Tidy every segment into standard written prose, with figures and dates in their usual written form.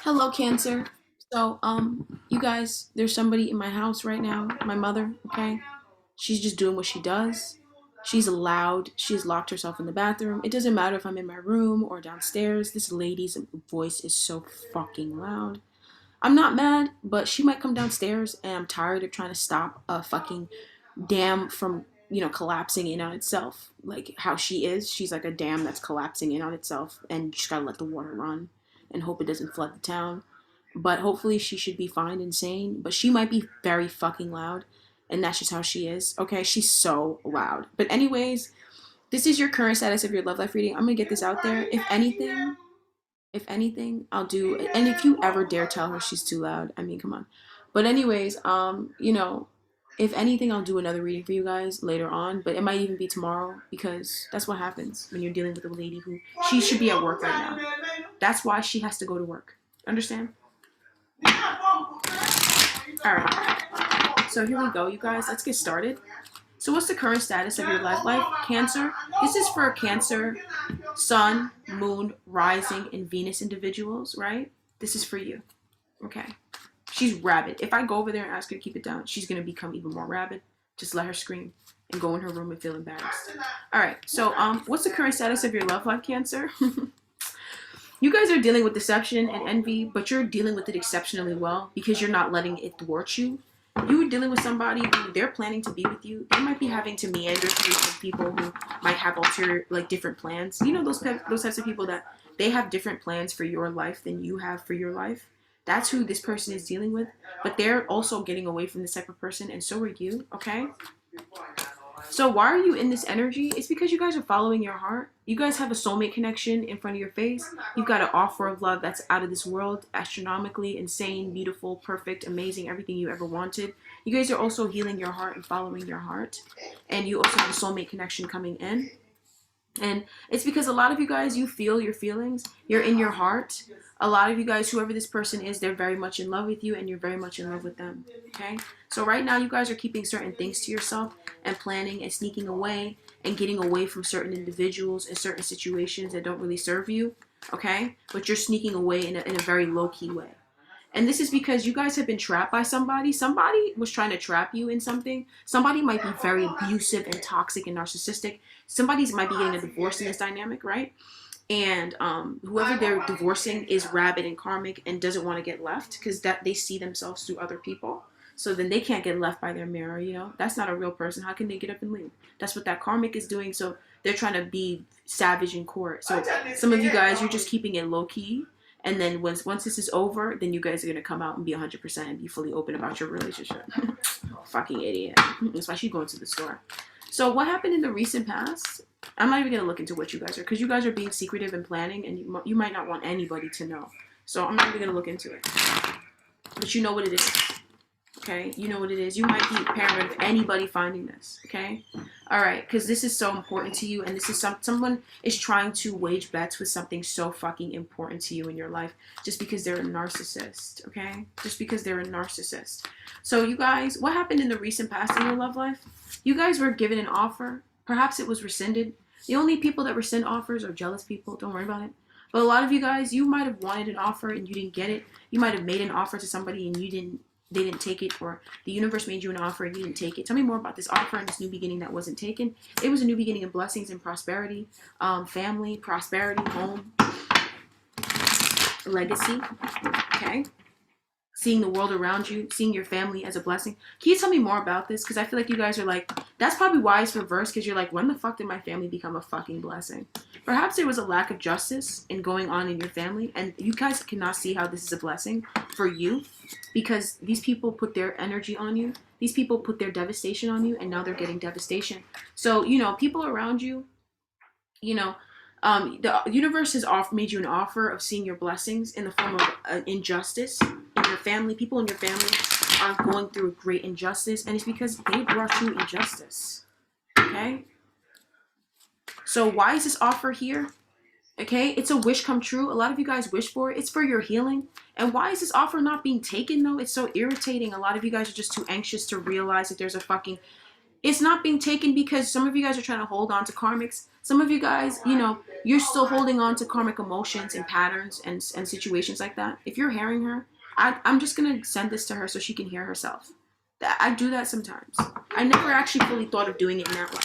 Hello, Cancer. So, you guys, there's somebody in my house right now. My mother, okay? She's just doing what she does. She's loud. She's locked herself in the bathroom. It doesn't matter if I'm in my room or downstairs. This lady's voice is so fucking loud. I'm not mad, but she might come downstairs and I'm tired of trying to stop a fucking dam from, collapsing in on itself. Like how she is. She's like a dam that's collapsing in on itself and you just gotta let the water run and hope it doesn't flood the town. But hopefully she should be fine and sane. But she might be very fucking loud. And that's just how she is. Okay, she's so loud. But anyways, this is your current status of your love life reading. I'm gonna get this out there. If anything, I'll do. And if you ever dare tell her she's too loud, I mean, come on. But anyways, if anything, I'll do another reading for you guys later on. But it might even be tomorrow because that's what happens when you're dealing with a lady who she should be at work right now. That's why she has to go to work. Understand? All right. So here we go, you guys. Let's get started. So what's the current status of your life? Cancer. This is for Cancer, Sun, Moon, Rising, and Venus individuals, right? This is for you. Okay. She's rabid. If I go over there and ask her to keep it down, she's going to become even more rabid. Just let her scream and go in her room and feel embarrassed. All right. So what's the current status of your love life, Cancer? You guys are dealing with deception and envy, but you're dealing with it exceptionally well because you're not letting it thwart you. You're dealing with somebody who they're planning to be with you. They might be having to meander through some people who might have different plans. You know those types of people that they have different plans for your life than you have for your life. That's who this person is dealing with. But they're also getting away from this type of person, and so are you, okay? So why are you in this energy? It's because you guys are following your heart. You guys have a soulmate connection in front of your face. You've got an offer of love that's out of this world, astronomically insane, beautiful, perfect, amazing, everything you ever wanted. You guys are also healing your heart and following your heart. And you also have a soulmate connection coming in. And it's because a lot of you guys, you feel your feelings. You're in your heart. A lot of you guys, whoever this person is, they're very much in love with you and you're very much in love with them. Okay? So right now you guys are keeping certain things to yourself and planning and sneaking away and getting away from certain individuals and certain situations that don't really serve you. Okay? But you're sneaking away in a very low-key way. And this is because you guys have been trapped by somebody. Somebody was trying to trap you in something. Somebody might be very abusive and toxic and narcissistic. Somebody might be getting a divorce in this dynamic, right? And whoever they're divorcing is rabid and karmic and doesn't want to get left because that they see themselves through other people. So then they can't get left by their mirror, you know? That's not a real person. How can they get up and leave? That's what that karmic is doing. So they're trying to be savage in court. So some of you guys, you're just keeping it low-key. And then once this is over, then you guys are going to come out and be 100% and be fully open about your relationship. Fucking idiot. That's why she's going to the store. So what happened in the recent past? I'm not even going to look into what you guys are, because you guys are being secretive and planning, and you might not want anybody to know. So I'm not even going to look into it. But you know what it is. Okay? You know what it is. You might be paranoid of anybody finding this. Okay? Alright, because this is so important to you, and this is someone is trying to wage bets with something so fucking important to you in your life, just because they're a narcissist, okay? Just because they're a narcissist. So you guys, what happened in the recent past in your love life? You guys were given an offer. Perhaps it was rescinded. The only people that rescind offers are jealous people. Don't worry about it. But a lot of you guys, you might have wanted an offer and you didn't get it. You might have made an offer to somebody and they didn't take it, or the universe made you an offer and you didn't take it. Tell me more about this offer and this new beginning that wasn't taken. It was a new beginning of blessings and prosperity, family, prosperity, home, legacy, okay? Seeing the world around you, seeing your family as a blessing. Can you tell me more about this? Because I feel like you guys are like, that's probably why it's reversed, because you're like, when the fuck did my family become a fucking blessing? Perhaps there was a lack of justice in going on in your family, and you guys cannot see how this is a blessing for you, because these people put their energy on you. These people put their devastation on you, and now they're getting devastation. So, you know, people around you, you know, the universe has made you an offer of seeing your blessings in the form of injustice in your family. People in your family are going through a great injustice, and it's because they brought you injustice. Okay? So why is this offer here? Okay? It's a wish come true. A lot of you guys wish for it. It's for your healing. And why is this offer not being taken, though? It's so irritating. A lot of you guys are just too anxious to realize that there's a fucking It's not being taken because some of you guys are trying to hold on to karmics. Some of you guys, you know, you're still holding on to karmic emotions and patterns and situations like that. If you're hearing her, I'm just going to send this to her so she can hear herself. I do that sometimes. I never actually fully thought of doing it in that way.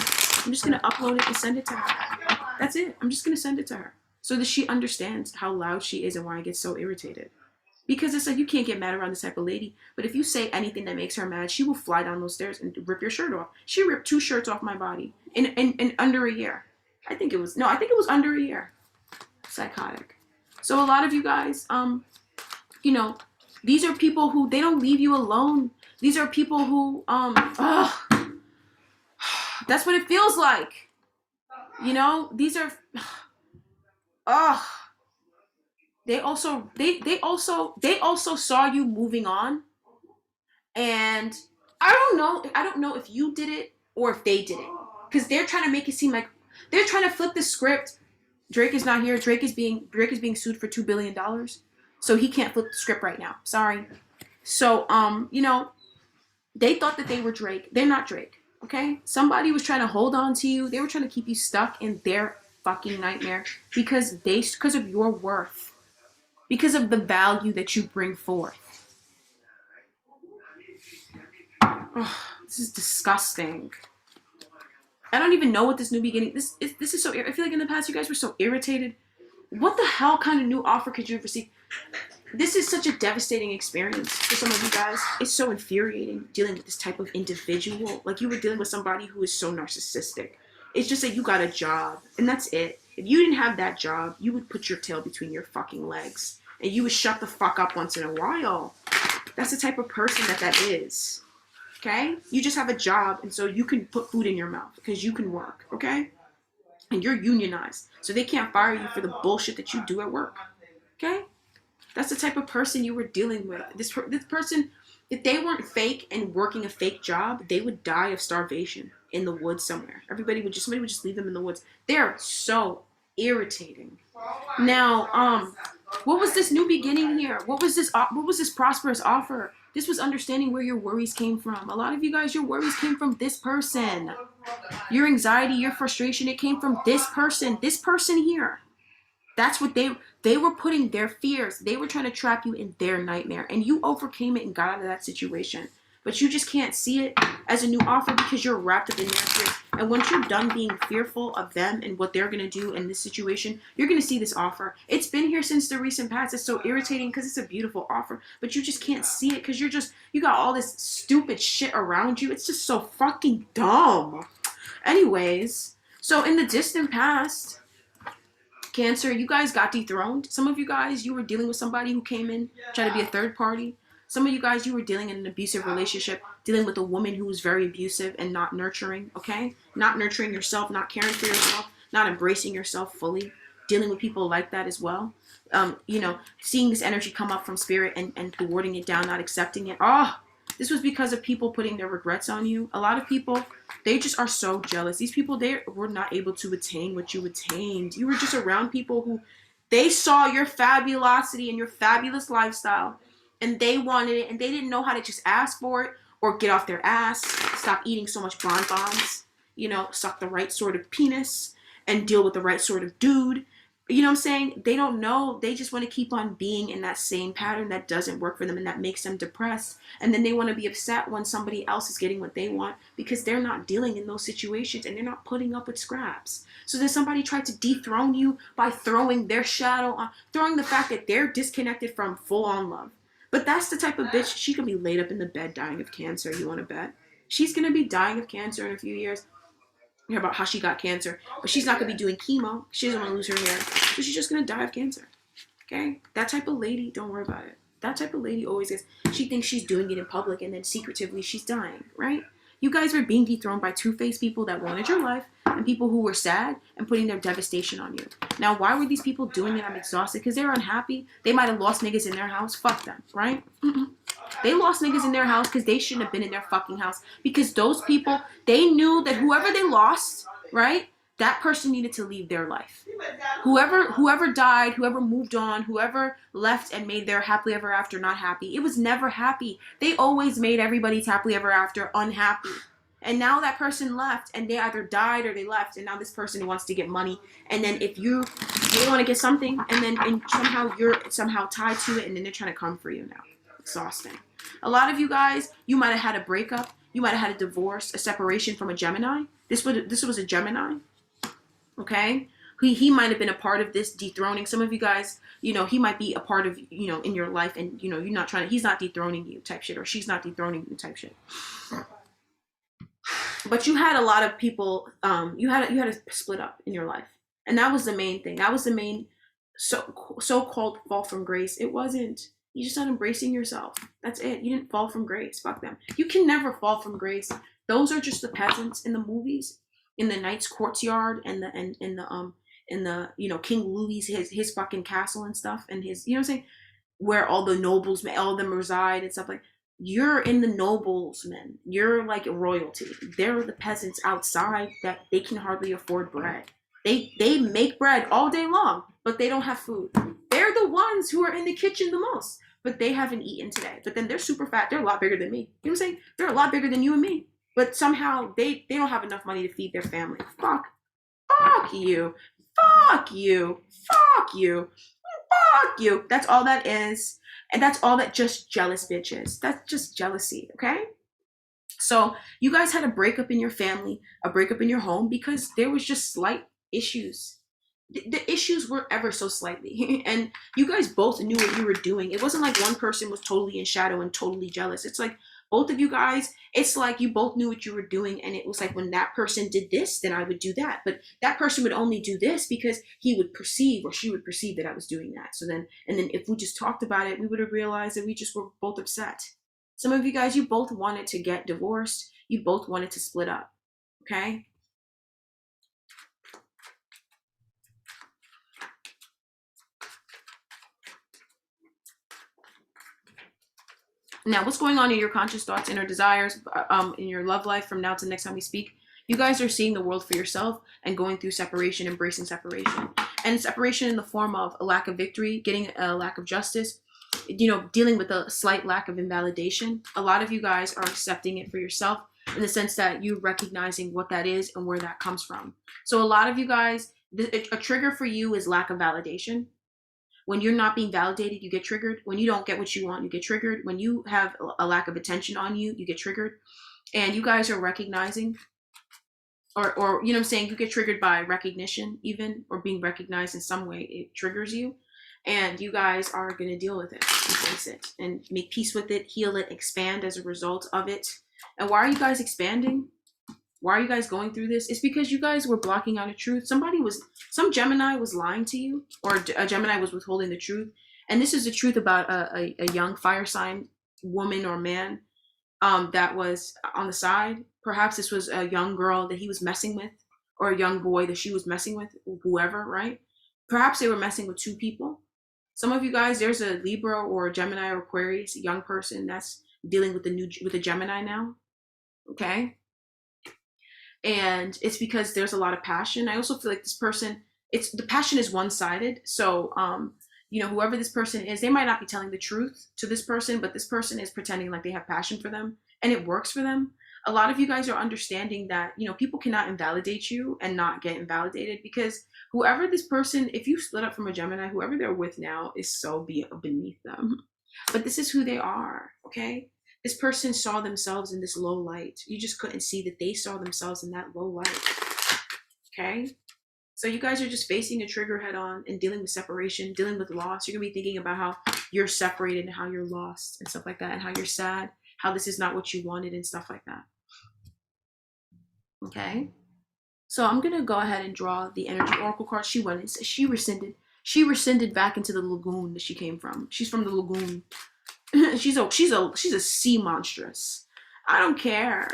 I'm just going to upload it and send it to her. That's it. I'm just going to send it to her so that she understands how loud she is and why I get so irritated. Because it's like, you can't get mad around this type of lady. But if you say anything that makes her mad, she will fly down those stairs and rip your shirt off. She ripped 2 shirts off my body in under a year. I think it was under a year. Psychotic. So a lot of you guys, you know, these are people who, they don't leave you alone. These are people who, that's what it feels like. You know, these are, they also saw you moving on, and I don't know if you did it or if they did it, because they're trying to make it seem like they're trying to flip the script. Drake is not here. Drake is being sued for $2 billion, so he can't flip the script right now. Sorry. So you know, they thought that they were Drake. They're not Drake. Okay, somebody was trying to hold on to you. They were trying to keep you stuck in their fucking nightmare because of your worth, because of the value that you bring forth. Oh, this is disgusting. I don't even know what this new beginning. This is so. I feel like in the past you guys were so irritated. What the hell kind of new offer could you have received? This is such a devastating experience for some of you guys. It's so infuriating dealing with this type of individual. Like, you were dealing with somebody who is so narcissistic. It's just that you got a job, and that's it. If you didn't have that job, you would put your tail between your fucking legs, and you would shut the fuck up once in a while. That's the type of person that is. Okay? You just have a job, and so you can put food in your mouth because you can work, okay? And you're unionized, so they can't fire you for the bullshit that you do at work, okay? That's the type of person you were dealing with. This person, if they weren't fake and working a fake job, they would die of starvation in the woods somewhere. Somebody would just leave them in the woods. They're so irritating. Now, what was this new beginning here? What was this prosperous offer? This was understanding where your worries came from. A lot of you guys, your worries came from this person. Your anxiety, your frustration, it came from this person here. That's what they were putting their fears. They were trying to trap you in their nightmare, and you overcame it and got out of that situation. But you just can't see it as a new offer because you're wrapped up in their fears. And once you're done being fearful of them and what they're going to do in this situation, you're going to see this offer. It's been here since the recent past. It's so irritating because it's a beautiful offer, but you just can't see it because you got all this stupid shit around you. It's just so fucking dumb. Anyways, so in the distant past, Cancer, you guys got dethroned. Some of you guys, you were dealing with somebody who came in, tried to be a third party. Some of you guys, you were dealing in an abusive relationship, dealing with a woman who was very abusive and not nurturing, okay? Not nurturing yourself, not caring for yourself, not embracing yourself fully. Dealing with people like that as well. You know, seeing this energy come up from spirit and warding it down, not accepting it. This was because of people putting their regrets on you. A lot of people, they just are so jealous. These people, they were not able to attain what you attained. You were just around people who, they saw your fabulosity and your fabulous lifestyle, and they wanted it, and they didn't know how to just ask for it or get off their ass, stop eating so much bonbons, you know, suck the right sort of penis and deal with the right sort of dude. You know what I'm saying? They don't know. They just want to keep on being in that same pattern that doesn't work for them and that makes them depressed. And then they want to be upset when somebody else is getting what they want because they're not dealing in those situations and they're not putting up with scraps. So then somebody tried to dethrone you by throwing their shadow on, throwing the fact that they're disconnected from full-on love. But that's the type of bitch, she could be laid up in the bed dying of cancer, you want to bet? She's going to be dying of cancer in a few years. Hear about how she got cancer, but she's not going to be doing chemo. She doesn't want to lose her hair, so she's just going to die of cancer. Okay? That type of lady, don't worry about it. That type of lady always is. She thinks she's doing it in public, and then secretively she's dying, right? You guys were being dethroned by two-faced people that wanted your life and people who were sad and putting their devastation on you. Now, why were these people doing it? I'm exhausted. Because they were unhappy. They might have lost niggas in their house. Fuck them, right? They lost niggas in their house because they shouldn't have been in their fucking house. Because those people, they knew that whoever they lost, right, that person needed to leave their life. Whoever died, whoever moved on, whoever left and made their happily ever after not happy, it was never happy. They always made everybody's happily ever after unhappy. And now that person left, and they either died or they left, and now this person wants to get money. And then if you want to get something, and somehow you're somehow tied to it, and then they're trying to come for you now. Exhausting. A lot of you guys, you might have had a breakup, you might have had a divorce, a separation from a Gemini. This was a Gemini. Okay? He might have been a part of this dethroning. Some of you guys, he might be a part of, in your life, and you're not he's not dethroning you type shit, or she's not dethroning you type shit. But you had a lot of people, you had to split up in your life. And that was the main thing. That was the main so-called fall from grace. It wasn't. You just not embracing yourself. That's it. You didn't fall from grace. Fuck them. You can never fall from grace. Those are just the peasants in the movies, in the knight's courtyard, and the King Louis, his fucking castle and stuff, and his, what I'm saying, where all the nobles, all of them reside and stuff like. You're in the nobles, men. You're like royalty. They're the peasants outside that they can hardly afford bread. They make bread all day long, but they don't have food. They're the ones who are in the kitchen the most, but they haven't eaten today. But then they're super fat. They're a lot bigger than me. You know what I'm saying? They're a lot bigger than you and me. But somehow they don't have enough money to feed their family. Fuck you. Fuck you. Fuck you. Fuck you. That's all that is. And that's all that just jealous bitches. That's just jealousy, okay? So you guys had a breakup in your family, a breakup in your home, because there was just slight issues. The issues were ever so slightly. And you guys both knew what you were doing. It wasn't like one person was totally in shadow and totally jealous. It's like both of you guys, it's like you both knew what you were doing, and it was like when that person did this, then I would do that. But that person would only do this because he would perceive, or she would perceive, that I was doing that. So then, and then if we just talked about it, we would have realized that we just were both upset. Some of you guys, you both wanted to get divorced. You both wanted to split up, okay? Now, what's going on in your conscious thoughts, inner desires, in your love life from now to next time we speak? You guys are seeing the world for yourself and going through separation, embracing separation. And separation in the form of a lack of victory, getting a lack of justice, dealing with a slight lack of invalidation. A lot of you guys are accepting it for yourself in the sense that you're recognizing what that is and where that comes from. So a lot of you guys, a trigger for you is lack of validation. When you're not being validated, you get triggered. When you don't get what you want, you get triggered. When you have a lack of attention on you, you get triggered. And you guys are recognizing, or you know what I'm saying, you get triggered by recognition even, or being recognized in some way. It triggers you. And you guys are going to deal with it, embrace it, and make peace with it, heal it, expand as a result of it. And why are you guys expanding? Why are you guys going through this? It's because you guys were blocking out a truth. Some Gemini was lying to you, or a Gemini was withholding the truth. And this is the truth about a young fire sign woman or man that was on the side. Perhaps this was a young girl that he was messing with, or a young boy that she was messing with, whoever, right? Perhaps they were messing with two people. Some of you guys, there's a Libra or a Gemini or Aquarius, a young person that's dealing with a Gemini now, okay? And it's because there's a lot of passion. I also feel like this person, the passion is one-sided. So, whoever this person is, they might not be telling the truth to this person, but this person is pretending like they have passion for them, and it works for them. A lot of you guys are understanding that, people cannot invalidate you and not get invalidated, because whoever this person, if you split up from a Gemini, whoever they're with now is so beneath them. But this is who they are, okay? This person saw themselves in this low light. You just couldn't see that they saw themselves in that low light. Okay? So you guys are just facing a trigger head on and dealing with separation, dealing with loss. You're going to be thinking about how you're separated and how you're lost and stuff like that, and how you're sad, how this is not what you wanted and stuff like that. Okay? So I'm going to go ahead and draw the energy oracle card. She rescinded. She rescinded back into the lagoon that she came from. She's from the lagoon. She's a sea monstrous. I don't care.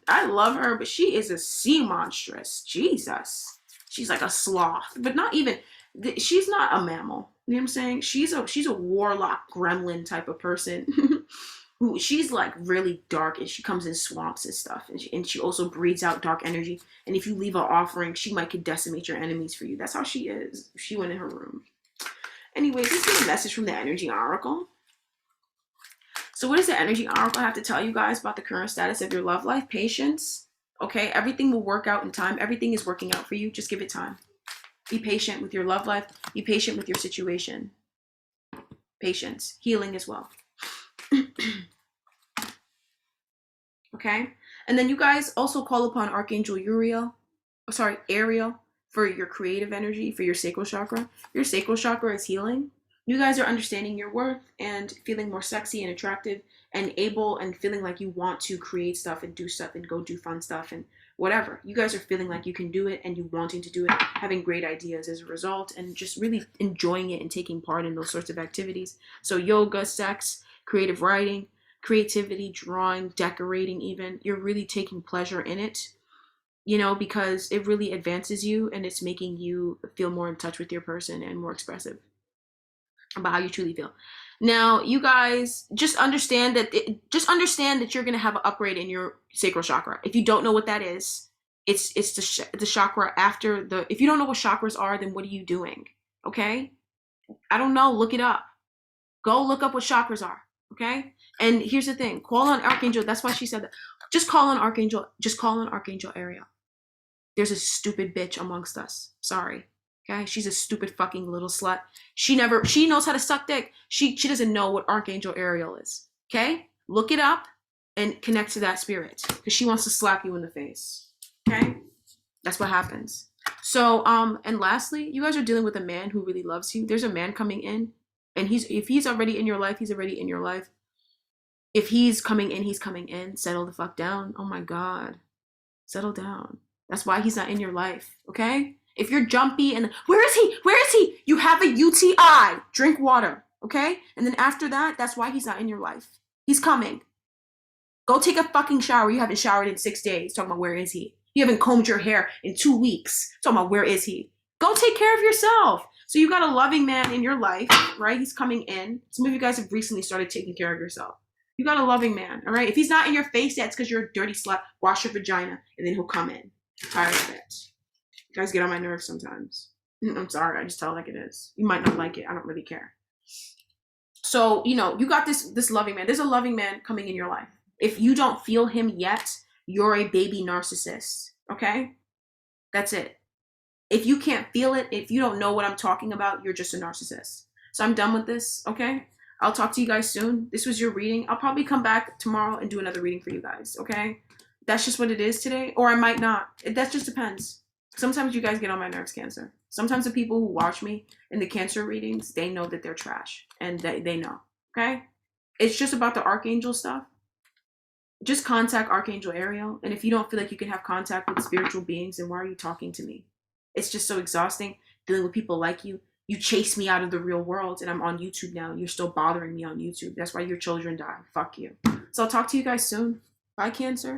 I love her, but she is a sea monstrous. Jesus. She's like a sloth, but not even, she's not a mammal. You know what I'm saying? She's a warlock gremlin type of person. Who she's like really dark, and she comes in swamps and stuff, and she also breeds out dark energy. And if you leave her offering, she could decimate your enemies for you. That's how she is. She went in her room. Anyways, this is a message from the energy oracle. So what does the energy oracle have to tell you guys about the current status of your love life? Patience. Okay? Everything will work out in time. Everything is working out for you. Just give it time. Be patient with your love life. Be patient with your situation. Patience. Healing as well. Okay? And then you guys also call upon Archangel Ariel for your creative energy, for your sacral chakra. Your sacral chakra is healing. You guys are understanding your worth and feeling more sexy and attractive and able and feeling like you want to create stuff and do stuff and go do fun stuff and whatever. You guys are feeling like you can do it and you wanting to do it, having great ideas as a result, and just really enjoying it and taking part in those sorts of activities. So yoga, sex, creative writing, creativity, drawing, decorating even, you're really taking pleasure in it, you know, because it really advances you and it's making you feel more in touch with your person and more expressive about how you truly feel. Now, you guys just understand that you're going to have an upgrade in your sacral chakra. If you don't know what that is, it's the chakra after the, if you don't know what chakras are, then what are you doing? Okay? I don't know, look it up. Go look up what chakras are, okay? And here's the thing, call on Archangel, that's why she said that. Just call on Archangel Ariel. There's a stupid bitch amongst us. Sorry. Okay? She's a stupid fucking little slut. She knows how to suck dick. She doesn't know what Archangel Ariel is. Okay? Look it up and connect to that spirit. Because she wants to slap you in the face. Okay? That's what happens. So, and lastly, you guys are dealing with a man who really loves you. There's a man coming in. And if he's already in your life, he's already in your life. If he's coming in, he's coming in. Settle the fuck down. Oh my God. Settle down. That's why he's not in your life, okay? If you're jumpy and, where is he? Where is he? You have a UTI. Drink water, okay? And then after that, that's why he's not in your life. He's coming. Go take a fucking shower. You haven't showered in 6 days. Talking about where is he? You haven't combed your hair in 2 weeks. Talking about where is he? Go take care of yourself. So you got a loving man in your life, right? He's coming in. Some of you guys have recently started taking care of yourself. You got a loving man, all right? If he's not in your face, that's because you're a dirty slut. Wash your vagina, and then he'll come in. Tired of it. You guys get on my nerves sometimes. I'm sorry, I just tell it like it is. You might not like it. I don't really care. So, you know, you got this loving man. There's a loving man coming in your life. If you don't feel him yet, you're a baby narcissist, okay? That's it. If you can't feel it, if you don't know what I'm talking about, you're just a narcissist. So I'm done with this, okay? I'll talk to you guys soon. This was your reading. I'll probably come back tomorrow and do another reading for you guys, okay? That's just what it is today, or I might not. That just depends. Sometimes you guys get on my nerves, Cancer. Sometimes the people who watch me in the Cancer readings, they know that they're trash, and they know, okay? It's just about the Archangel stuff. Just contact Archangel Ariel, and if you don't feel like you can have contact with spiritual beings, then why are you talking to me? It's just so exhausting dealing with people like you. You chase me out of the real world, and I'm on YouTube now. You're still bothering me on YouTube. That's why your children die. Fuck you. So I'll talk to you guys soon. Bye, Cancer.